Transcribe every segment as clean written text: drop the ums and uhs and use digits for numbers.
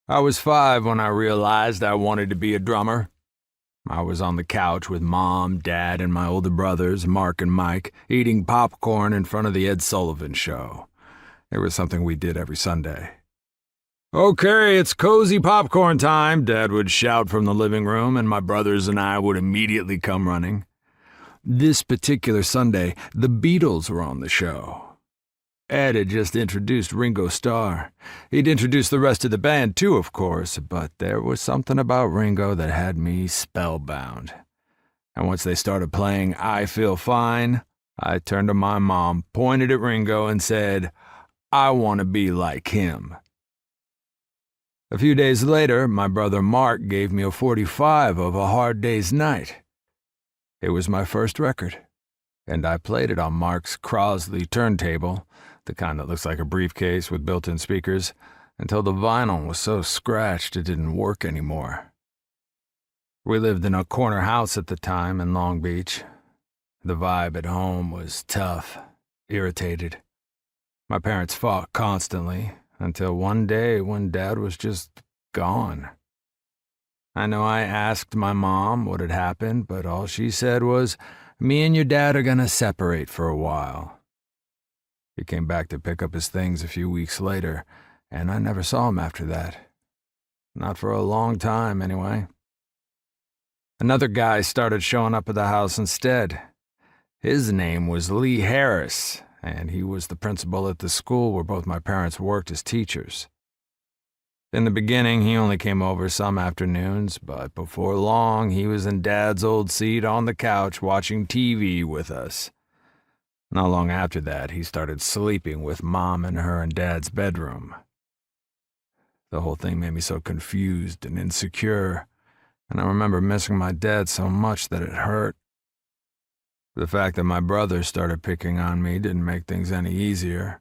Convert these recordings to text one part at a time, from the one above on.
I was 5 when I realized I wanted to be a drummer. I was on the couch with Mom, Dad, and my older brothers, Mark and Mike, eating popcorn in front of the Ed Sullivan Show. It was something we did every Sunday. "Okay, it's cozy popcorn time," Dad would shout from the living room, and my brothers and I would immediately come running. This particular Sunday, the Beatles were on the show. Ed had just introduced Ringo Starr. He'd introduced the rest of the band too, of course, but there was something about Ringo that had me spellbound. And once they started playing I Feel Fine, I turned to my mom, pointed at Ringo, and said, "I want to be like him." A few days later, my brother Mark gave me a 45 of A Hard Day's Night. It was my first record, and I played it on Mark's Crosley turntable, the kind that looks like a briefcase with built-in speakers, until the vinyl was so scratched it didn't work anymore. We lived in a corner house at the time in Long Beach. The vibe at home was tough, irritated. My parents fought constantly, until one day when Dad was just gone. I know I asked my mom what had happened, but all she said was, "Me and your dad are gonna separate for a while." He came back to pick up his things a few weeks later, and I never saw him after that. Not for a long time, anyway. Another guy started showing up at the house instead. His name was Lee Harris, and he was the principal at the school where both my parents worked as teachers. In the beginning, he only came over some afternoons, but before long, he was in Dad's old seat on the couch watching TV with us. Not long after that, he started sleeping with Mom in her and Dad's bedroom. The whole thing made me so confused and insecure, and I remember missing my dad so much that it hurt. The fact that my brothers started picking on me didn't make things any easier.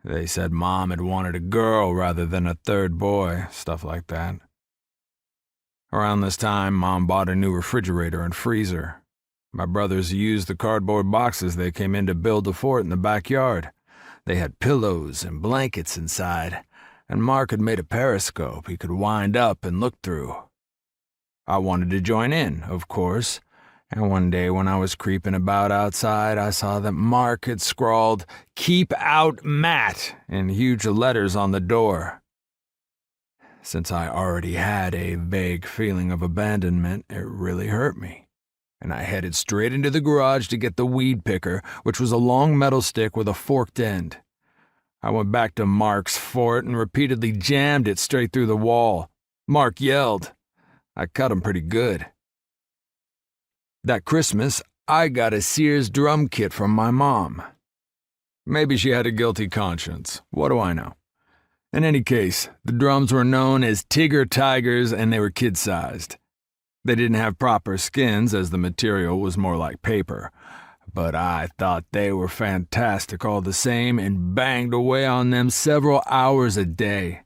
They said Mom had wanted a girl rather than a third boy, stuff like that. Around this time, Mom bought a new refrigerator and freezer. My brothers used the cardboard boxes they came in to build a fort in the backyard. They had pillows and blankets inside, and Mark had made a periscope he could wind up and look through. I wanted to join in, of course, and one day when I was creeping about outside, I saw that Mark had scrawled, "Keep out Matt," in huge letters on the door. Since I already had a vague feeling of abandonment, it really hurt me, and I headed straight into the garage to get the weed picker, which was a long metal stick with a forked end. I went back to Mark's fort and repeatedly jammed it straight through the wall. Mark yelled. I cut him pretty good. That Christmas, I got a Sears drum kit from my mom. Maybe she had a guilty conscience. What do I know? In any case, the drums were known as Tigger Tigers, and they were kid-sized. They didn't have proper skins, as the material was more like paper, but I thought they were fantastic all the same and banged away on them several hours a day.